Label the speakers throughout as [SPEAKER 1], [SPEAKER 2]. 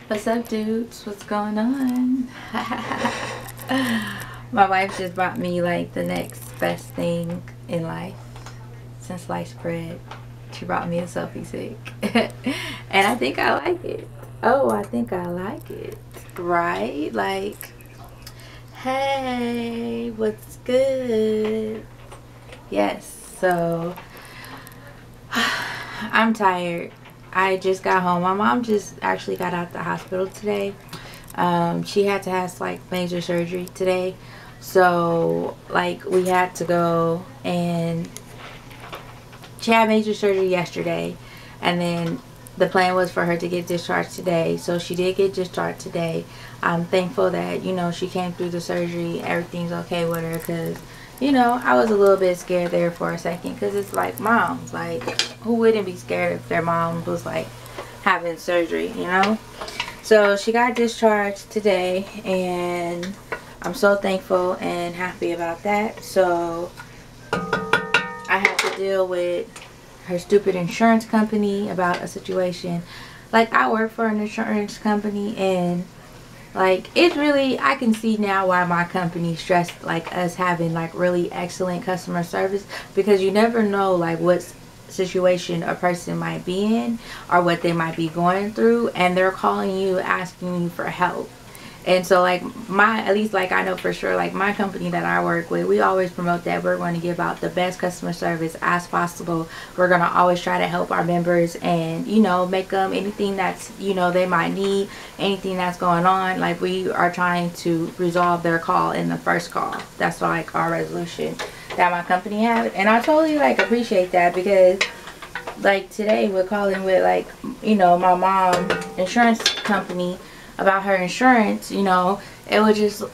[SPEAKER 1] What's up, dudes? What's going on? My wife just bought me like the next best thing in life since sliced bread. She brought me a selfie stick. And I think I like it. Oh, I think I like it. Right? Like, hey, what's good? Yes, so I'm tired. I just got home. My mom just actually got out the hospital today. She had to have like major surgery today, so like we had to go, and she had major surgery yesterday, and then the plan was for her to get discharged today. So she did get discharged today. I'm thankful that, you know, she came through the surgery, everything's okay with her, because, you know, I was a little bit scared there for a second, because it's like moms, like, who wouldn't be scared if their mom was like having surgery, you know? So she got discharged today, and I'm so thankful and happy about that. So I had to deal with her stupid insurance company about a situation. Like, I work for an insurance company, and like, it's really, I can see now why my company stressed like us having like really excellent customer service, because you never know like what situation a person might be in or what they might be going through, and they're calling you asking you for help. And so like at least like I know for sure, like my company that I work with, we always promote that we're going to give out the best customer service as possible. We're going to always try to help our members and, you know, make them anything that's, you know, they might need, anything that's going on. Like, we are trying to resolve their call in the first call. That's like our resolution that my company has. And I totally like appreciate that, because like today we're calling with like, you know, my mom insurance company about her insurance. You know, it was just,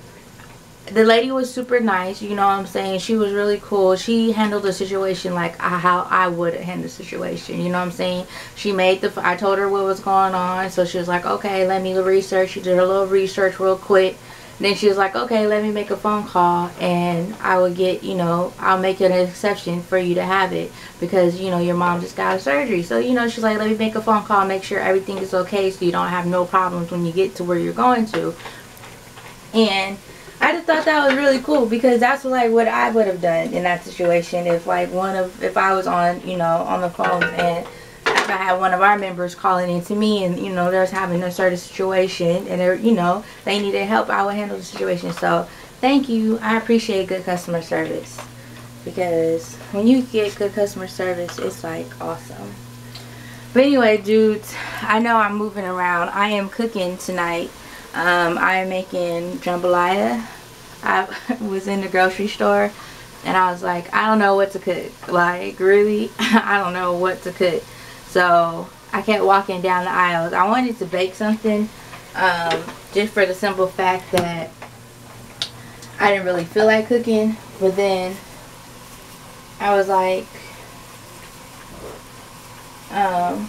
[SPEAKER 1] the lady was super nice, you know what I'm saying? She was really cool. She handled the situation like how I would handle the situation, you know what I'm saying? She made I told her what was going on, so she was like, okay, let me research. She did her little research real quick. Then she was like, okay, let me make a phone call, and I will get, you know, I'll make an exception for you to have it, because, you know, your mom just got a surgery. So, you know, she's like, let me make a phone call, make sure everything is okay, so you don't have no problems when you get to where you're going to. And I just thought that was really cool, because that's like what I would have done in that situation if like if I was on, you know, on the phone, and if I had one of our members calling in to me, and, you know, they're having a certain situation, and they're, you know, they needed help, I would handle the situation. So thank you. I appreciate good customer service, because when you get good customer service, it's like awesome. But anyway, dudes, I know I'm moving around. I am cooking tonight. I am making jambalaya. I was in the grocery store, and I was like, I don't know what to cook. Like, really, I don't know what to cook. So I kept walking down the aisles. I wanted to bake something, just for the simple fact that I didn't really feel like cooking. But then I was like, my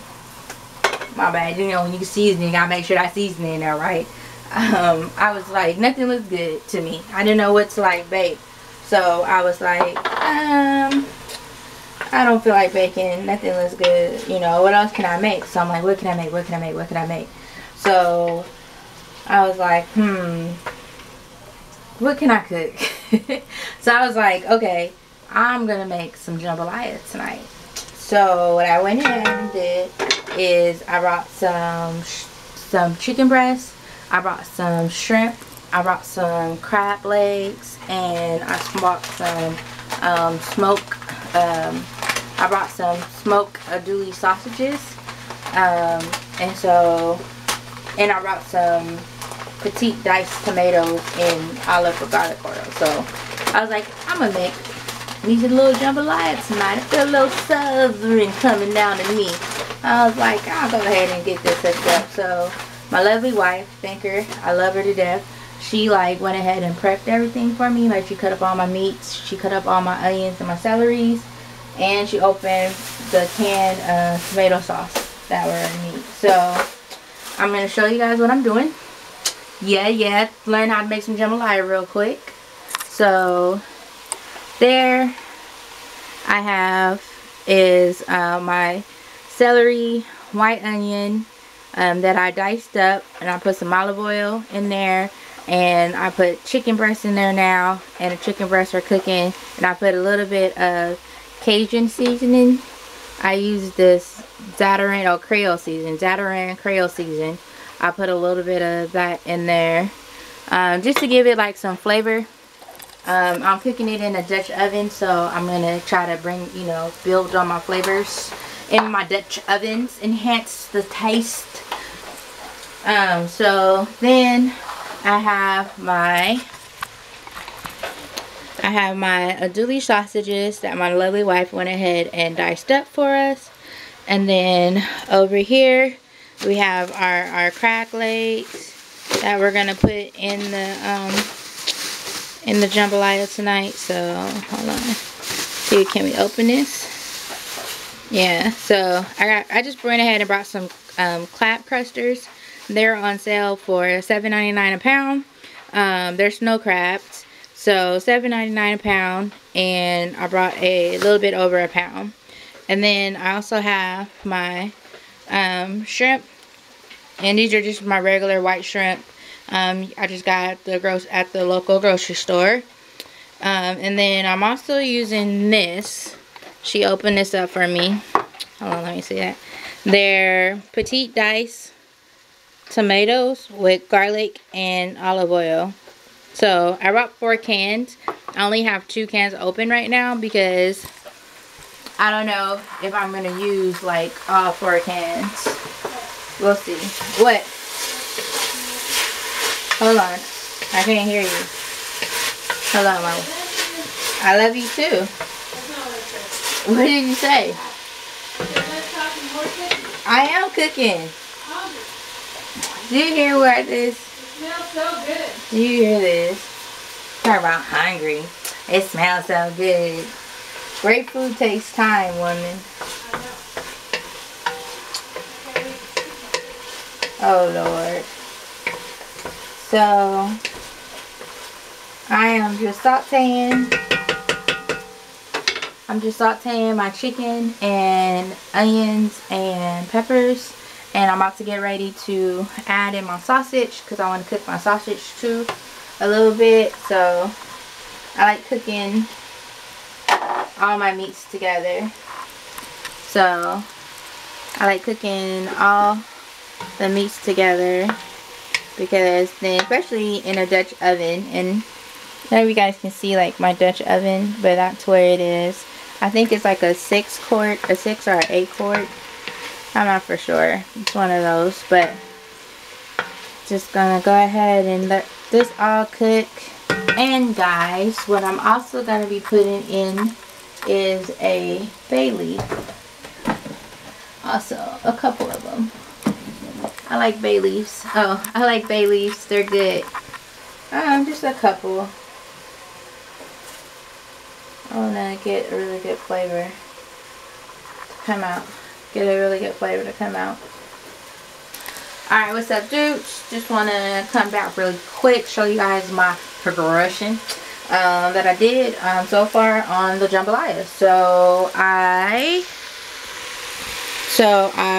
[SPEAKER 1] bad, you know, when you season, you gotta make sure that seasoning in there, right? I was like, nothing looks good to me. I didn't know what to like bake. So I was like, I don't feel like baking. Nothing looks good. You know, what else can I make? So I'm like, what can I make? What can I make? What can I make? So I was like, what can I cook? So I was like, okay, I'm going to make some jambalaya tonight. So what I went ahead and did is I brought some chicken breast. I brought some shrimp. I brought some crab legs, and I brought some I brought some smoked Andouille sausages, and I brought some petite diced tomatoes in olive or garlic oil. So I was like, I'm gonna make these little jambalaya tonight. I feel a little southern coming down to me. I was like, I'll go ahead and get this hooked up. So my lovely wife, thank her, I love her to death. She like went ahead and prepped everything for me. Like, she cut up all my meats, she cut up all my onions and my celeries, and she opened the canned tomato sauce that were in meat. So I'm going to show you guys what I'm doing. Yeah, learn how to make some jambalaya real quick. So there I have is my celery, white onion, that I diced up, and I put some olive oil in there, and I put chicken breasts in there now, and the chicken breasts are cooking, and I put a little bit of Cajun seasoning. I use this Zatatran, or Creole season, Zatatran Creole season. I put a little bit of that in there, just to give it like some flavor. I'm cooking it in a Dutch oven, so I'm gonna try to bring, you know, build on my flavors in my Dutch ovens, enhance the taste. So then I have my Andouille sausages that my lovely wife went ahead and diced up for us. And then over here we have our crab legs that we're gonna put in the jambalaya tonight. So hold on, see, can we open this? Yeah, so I just went ahead and brought some clap crusters. They're on sale for $7.99 a pound. They're snow crabs. So $7.99 a pound, and I brought a little bit over a pound. And then I also have my shrimp, and these are just my regular white shrimp. I just got at the local grocery store. And then I'm also using this. She opened this up for me. Hold on, let me see that. They're petite dice tomatoes with garlic and olive oil. So I bought 4 cans. I only have 2 cans open right now because I don't know if I'm going to use like all 4 cans. We'll see. What? Hold on. I can't hear you. Hold on, Mama. I love you too. What did you say? I am cooking. Do you hear what this? It smells so good. Do you hear this? Talk about hungry. It smells so good. Great food takes time, woman. Oh Lord. So I am just sauteing. I'm just sauteing my chicken and onions and peppers. And I'm about to get ready to add in my sausage because I want to cook my sausage too a little bit. So I like cooking all my meats together. So I like cooking all the meats together because then, especially in a Dutch oven, and I don't know if you guys can see like my Dutch oven, but that's where it is. I think it's like a 6 or 8 quart. I'm not for sure. It's one of those, but just gonna go ahead and let this all cook. And guys, what I'm also gonna be putting in is a bay leaf. Also, a couple of them. I like bay leaves. Oh, I like bay leaves. They're good. Just a couple. I wanna get a really good flavor to come out. Get a really good flavor to come out. Alright, what's up, dudes? Just want to come back really quick, show you guys my progression that I did so far on the jambalaya. So I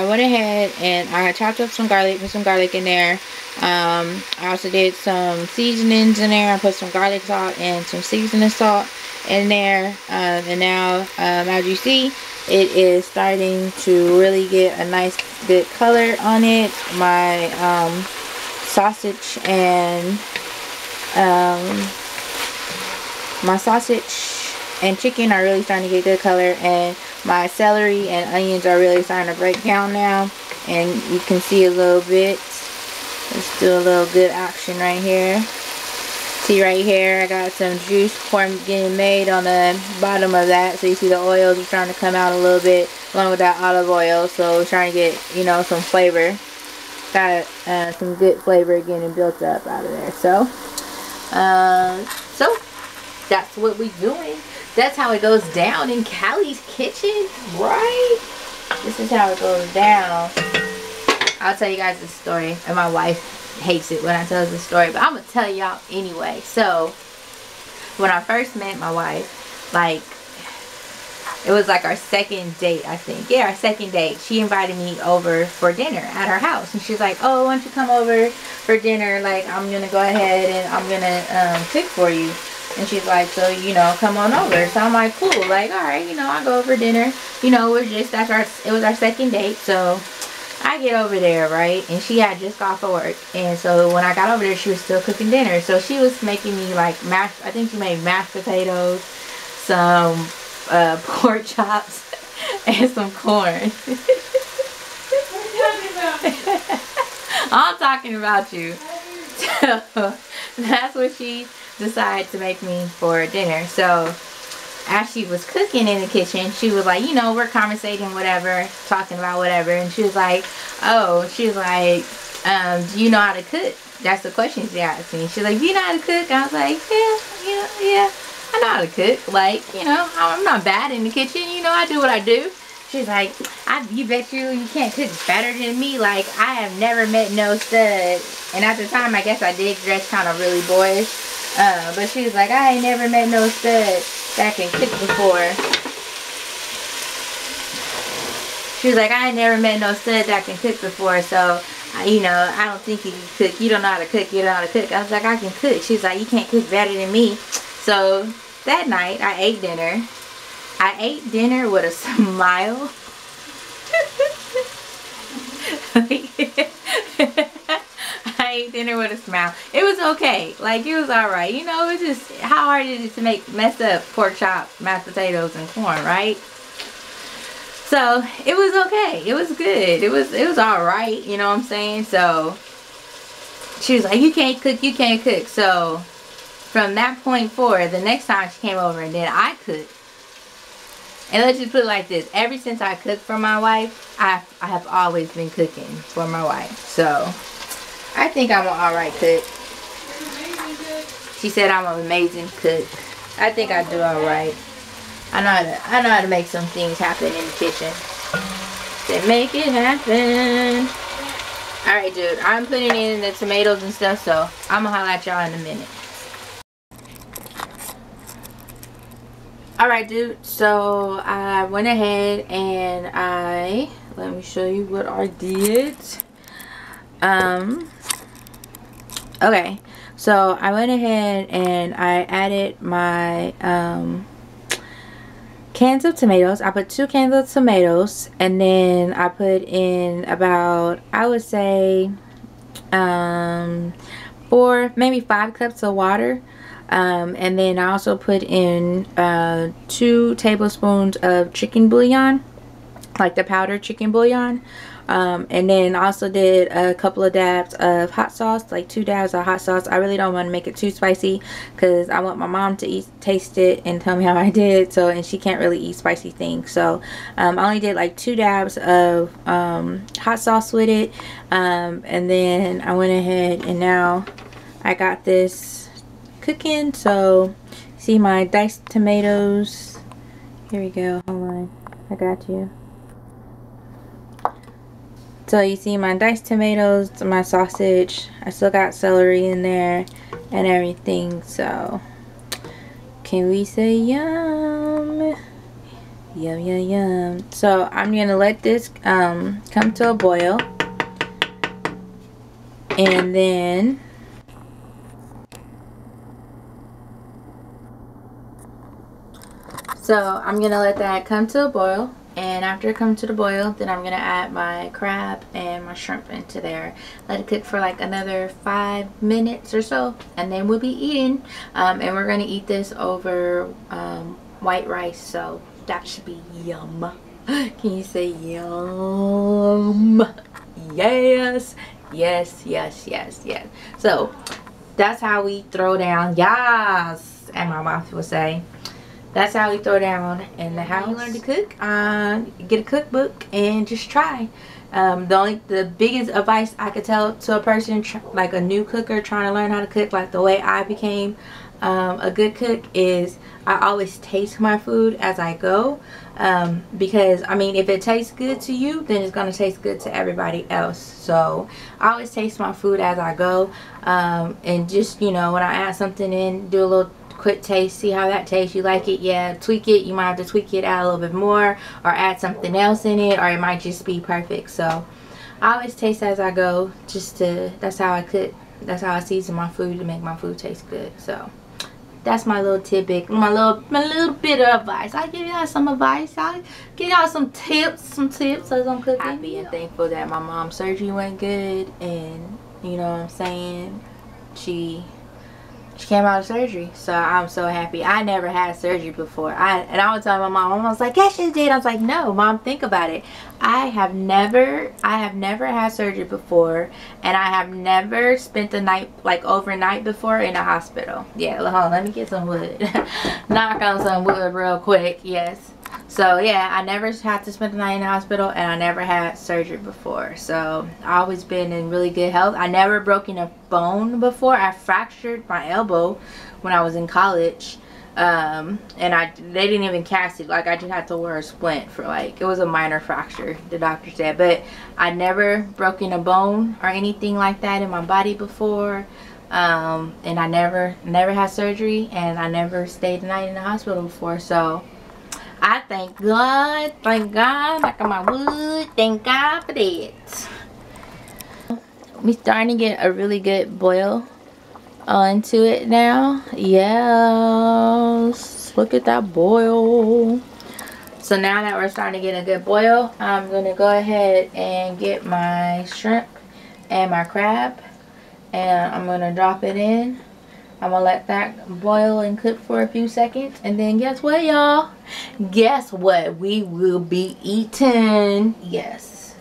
[SPEAKER 1] went ahead and I chopped up some garlic, put some garlic in there. I also did some seasonings in there. I put some garlic salt and some seasoning salt in there. And now, as you see, it is starting to really get a nice good color on it. My sausage and chicken are really starting to get good color, and my celery and onions are really starting to break down now, and you can see a little bit. Let's do a little good action right here. See right here, I got some juice getting made on the bottom of that. So you see the oils are starting to come out a little bit along with that olive oil. So we're trying to get, you know, some flavor. Got some good flavor getting built up out of there. So that's what we're doing. That's how it goes down in Cali's kitchen, right? This is how it goes down. I'll tell you guys this story, and my wife hates it when I tell this story, but I'm gonna tell y'all anyway. So when I first met my wife, like it was like our second date, I think. Yeah, our second date. She invited me over for dinner at her house. And she's like, oh, why don't you come over for dinner? Like, I'm going to go ahead and I'm going to cook for you. And she's like, so, you know, come on over. So I'm like, cool. Like, all right, you know, I'll go over for dinner. You know, it was our second date. So I get over there, right? And she had just got off of work. And so when I got over there, she was still cooking dinner. So she was making me like I think she made mashed potatoes, some pork chops, and some corn. I'm talking about you. So that's what she decided to make me for dinner. So as she was cooking in the kitchen, she was like, you know, we're conversating, whatever, talking about whatever, and she was like, oh, she was like, do you know how to cook? That's the question she asked me. She's like, do you know how to cook? I was like, yeah, I know how to cook. Like, you know, I'm not bad in the kitchen. You know, I do what I do. She's like, you bet you can't cook better than me. Like, I have never met no stud. And at the time, I guess I did dress kind of really boyish. But she was like, I ain't never met no stud that can cook before. She was like, I ain't never met no stud that can cook before. So, you know, I don't think you can cook. You don't know how to cook. You don't know how to cook. I was like, I can cook. She's like, you can't cook better than me. So that night, I ate dinner. I ate dinner with a smile. I ate dinner with a smile. It was okay. Like, it was alright. You know, it was just, how hard is it to make messed up pork chop, mashed potatoes, and corn, right? So, it was okay. It was good. It was alright, you know what I'm saying? So, she was like, you can't cook, you can't cook. So, from that point forward, the next time she came over and then I cooked. And let's just put it like this. Ever since I cooked for my wife, I have always been cooking for my wife. So, I think I'm an alright cook. She said I'm an amazing cook. I think I do alright. I know how to make some things happen in the kitchen. Say, make it happen. Alright, dude. I'm putting in the tomatoes and stuff, so I'm gonna holler at y'all in a minute. Alright, dude. So I went ahead and let me show you what I did. Okay. So I went ahead and I added my cans of tomatoes. I put 2 cans of tomatoes, and then I put in about, I would say 4, maybe 5 cups of water. And then I also put in 2 tablespoons of chicken bouillon, like the powdered chicken bouillon. And then I also did a couple of dabs of hot sauce, like 2 dabs of hot sauce. I really don't want to make it too spicy because I want my mom to taste it and tell me how I did. So, and she can't really eat spicy things. So I only did like 2 dabs of hot sauce with it. And then I went ahead and now I got this cooking. So see my diced tomatoes. Here we go. Hold on. I got you. So you see my diced tomatoes, my sausage. I still got celery in there and everything. So can we say yum? Yum, yum, yum. So I'm going to let this come to a boil. And then I'm going to let that come to a boil. And after it comes to the boil, then I'm going to add my crab and my shrimp into there. Let it cook for like another 5 minutes or so. And then we'll be eating. And we're going to eat this over white rice. So that should be yum. Can you say yum? Yes. Yes, yes, yes, yes. So that's how we throw down. Yes. And my mouth will say. That's how we throw down in the house. You learn to cook, get a cookbook and just try. The biggest advice I could tell to a person, like a new cooker trying to learn how to cook, like the way I became a good cook, is I always taste my food as I go. Because, I mean, if it tastes good to you, then it's going to taste good to everybody else. So, I always taste my food as I go. And just, you know, when I add something in, do a little quick taste, see how that tastes. You like it, yeah, tweak it. You might have to tweak it out a little bit more or add something else in it, or it might just be perfect. So I always taste as I go, just to, that's how I cook, that's how I season my food to make my food taste good. So that's my little tidbit, my little bit of advice. I give y'all some advice. I give y'all some tips as I'm cooking. Happy and thankful that my mom's surgery went good, and you know what I'm saying, she came out of surgery, so I'm so happy. I never had surgery before. I was telling my mom, I was like, yes, you did. I was like, no, Mom, think about it. I have never had surgery before, and I have never spent the night, like overnight before, in a hospital. Yeah, hold on, let me get some wood. Knock on some wood real quick. Yes. So yeah, I never had to spend the night in the hospital, and I never had surgery before. So I've always been in really good health. I never broken a bone before. I fractured my elbow when I was in college, and they didn't even cast it. Like, I just had to wear a splint for, like, it was a minor fracture, the doctor said. But I never broken a bone or anything like that in my body before. And I never had surgery, and I never stayed the night in the hospital before. So I thank God, knock on my wood, thank God for that. We starting to get a really good boil onto it now. Yes, look at that boil. So now that we're starting to get a good boil, I'm gonna go ahead and get my shrimp and my crab, and I'm gonna drop it in. I'm gonna let that boil and cook for a few seconds, and then guess what, y'all? Guess what we will be eating? Yes.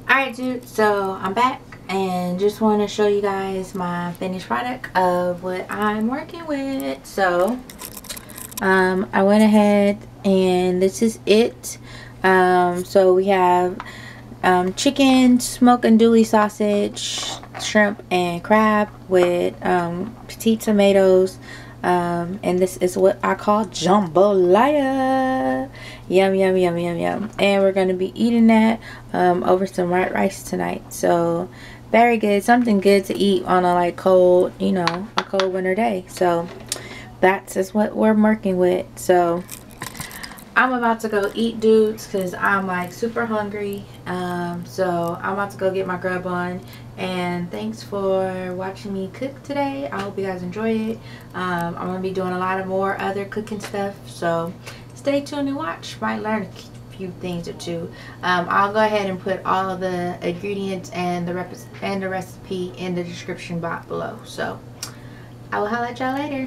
[SPEAKER 1] Alright, dude, so I'm back and just want to show you guys my finished product of what I'm working with. So I went ahead and this is it. So we have chicken, smoked andouille sausage, shrimp and crab with petite tomatoes, and this is what I call jambalaya. Yum, yum, yum, yum, yum. And we're going to be eating that over some white rice tonight. So very good, something good to eat on a like cold, you know, a cold winter day. So that's just what we're working with. So I'm about to go eat, dudes, because I'm like super hungry. So I'm about to go get my grub on. And thanks for watching me cook today. I hope you guys enjoy it. I'm going to be doing a lot of more other cooking stuff. So stay tuned and watch. Might learn a few things or two. I'll go ahead and put all the ingredients and the recipe in the description box below. So I will holler at y'all later.